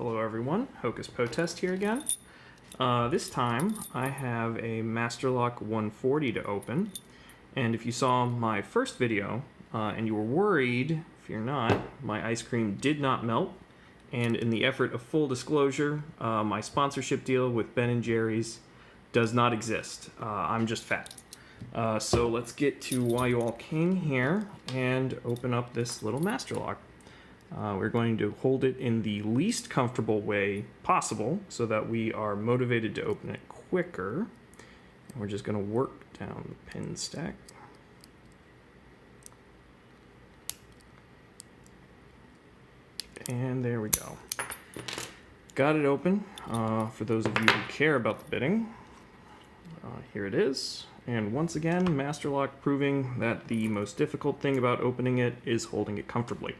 Hello everyone, hoc-est-potest here again. This time I have a Masterlock 140 to open, and if you saw my first video and you were worried, if you're not, my ice cream did not melt, and in the effort of full disclosure, my sponsorship deal with Ben & Jerry's does not exist. I'm just fat. So let's get to why you all came here and open up this little Masterlock. We're going to hold it in the least comfortable way possible so that we are motivated to open it quicker. We're just going to work down the pin stack. And there we go. Got it open. For those of you who care about the bitting, here it is. And once again, Masterlock proving that the most difficult thing about opening it is holding it comfortably.